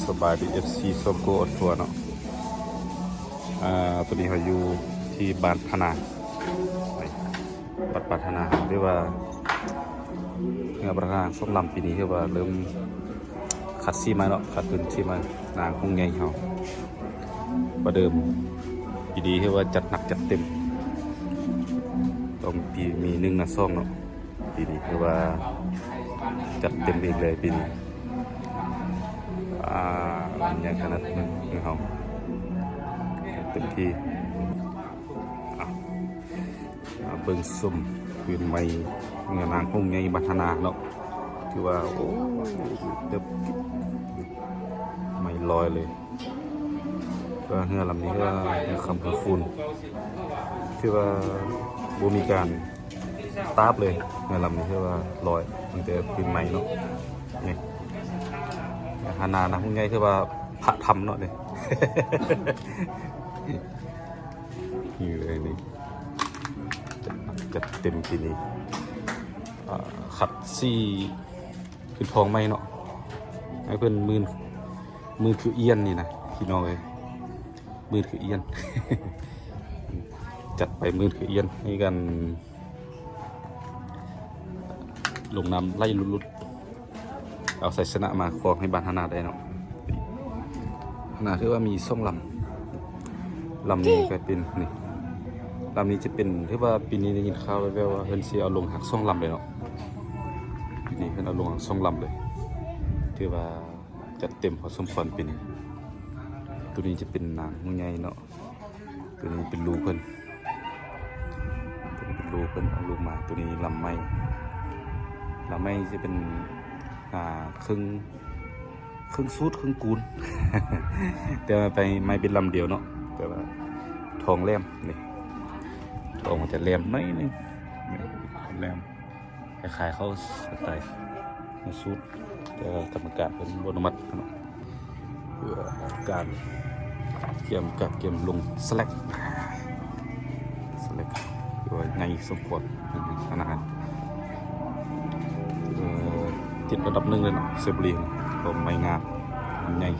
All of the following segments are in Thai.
สบายดี FC ส้มโกอดทัวร์เนาะตัวนี้เขาอยู่ที่บ้านพนาบัดปัทนาเรียกว่าเงาประธานส้มลำปีนี้เรียกว่าเริ่มขัดซีมาเนาะขัดพื้นที่มานางคงใหญ่เขาประเดิมปีนี้เรียกว่าจัดหนักจัดเต็มต้องปีมี1 นะซ่องเนาะปีนี้เรียกว่าจัดเต็มอีกเลยปีนี้อย่างขนาดนั้นเขาเต็มที่เบิ่งส้มคืนใหม่เงานางคงใหญ่บัฒนาเนาะคือว่าโอ้เด็บไม่ลอยเลยก็เรือลำนี้ก็ยังคำคือคุณคือว่าบ่มีการตาบเลยเรือลำนี้คือว่าลอยตั้งแต่คืนใหม่เนาะนี่ฮานานะคงใหญ่คือว่าพระธรรมเนาะเนี่ยนี่เลยนี่จัดเต็มปีนี้ขัดซี่ขึ้นทองไหมเนาะให้เพื่อนมือคือเอียนนี่นะพี่น้องเลยมือคือเอียน จัดไปมือคือเอียนให้กันลงน้ำไล่ลุดเอาใส่ชนะมาครองให้บ้านฮานาได้เนาะฮานาคือว่ามีส่งลำนี้ก็เป็นนี่ลำนี้จะเป็นที่ว่าปีนี้ได้ยินข่าวแว่วๆว่าเพิ่นสิเอาลงหักส่งลำเลยเนาะปีนี้เพิ่นเอาลงหักส่งลำเลยถือว่าจัดเต็มพอสมควรปีนี้ตัวนี้จะเป็นนางมุ้งใหญ่เนาะตัวนี้เป็นลูกเพิ่นเอาลูกมาตัวนี้ลำไม้จะเป็นครึ่งสูดครึ่งกูน แต่ไปไม่เป็นลำเดียวเนาะแต่ว่าทองแหลมนี่ทองมันจะแหลมน้อยนึงแหลมคล้ายๆเขาสไตล์มาสูดแต่กรรมการเป็นบนมัดเนาะเพื่อการเกี่ยมลงสแลกคือว่าไงสมควรขนาดติดระดับ1เลยเนาะเซฟลีก็ไม่งามมันใหญ่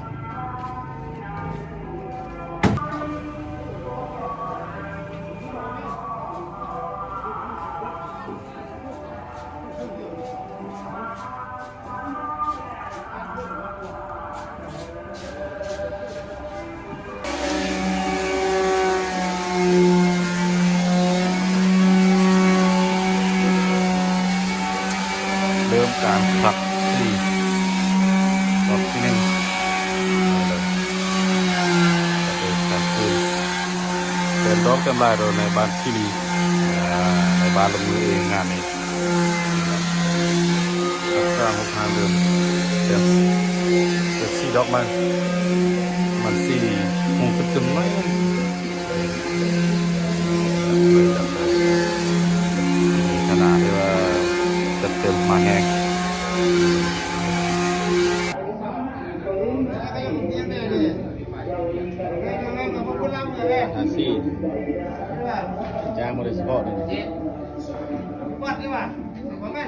เริ่มการขับที่รอบที่1การคืนเป็นดอกเต็มลายเราในบ้านที่ดีในบ้านลงมือเองงานนี้สร้าง6 5 เดือนเต็ม4 ดอกมัน4 โมงตึมๆไหมขนาดที่ว่าจะเต็มมาแห้งซี่จ้างมาได้สปอร์ตเลยวัดดีกว่าว่าไง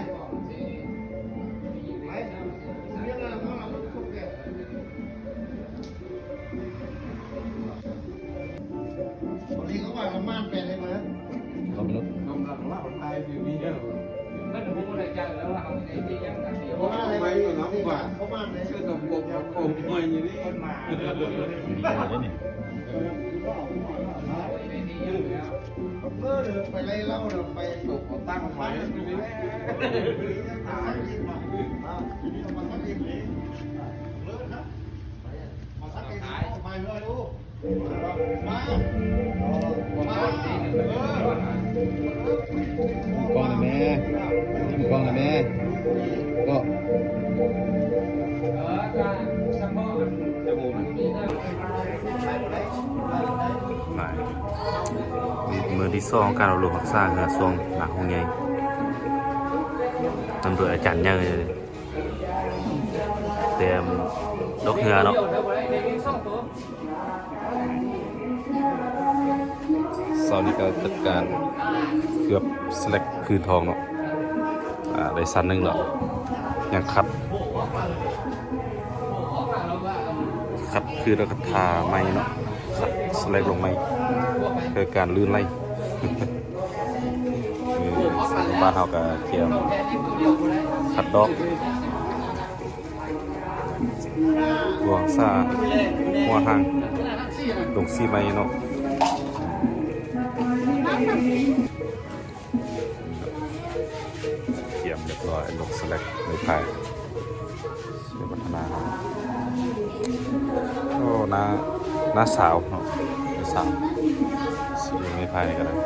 นี่เขาว่าประมาณเป็นเลยมั้ยลองนึกลองว่าคนไทยอยู่นี่เด้อก็จะพูดอะไรจังแล้วว่าเอาไอ้ที่ยังกันเดียวว่าอะไรอยู่น้ำว่าเขามาเลยชื่อตบกบโป่งใหม่อยู่นี่คนมานี่ไปไล่เล่าเราไปตกตั้งไฟอยู่นี่ตายมาสักทีนี้เลิศนะมาสักทีนี้ไปเลยลูกมากล้องแม่กล้องแม่ก็มือที่2การเอาลงหักสร้างส่วงหนักของใหญ่ทำโดยอาจารย์เนี่ยเลยเตรียมดอกเหือเนาะตอนนี้ก็จัดการเกือบสแลกคืนทองเนาะได้สั้น1แล้วยังคัด ขัดคือเราทาไม้เนาะขัดสไลด์ลงไม้คือการลื่นไล่ บ้านเราก็เกี่ยวขัดดอกหัวซาหัวหางตรงซีไม้เนาะเกี่ยมเรียบร้อยลงสแลกในไผ่เชื่อพัฒนาโอ้น้าสาวเนาะน้าสาวสีไม่ไผ่กันเลย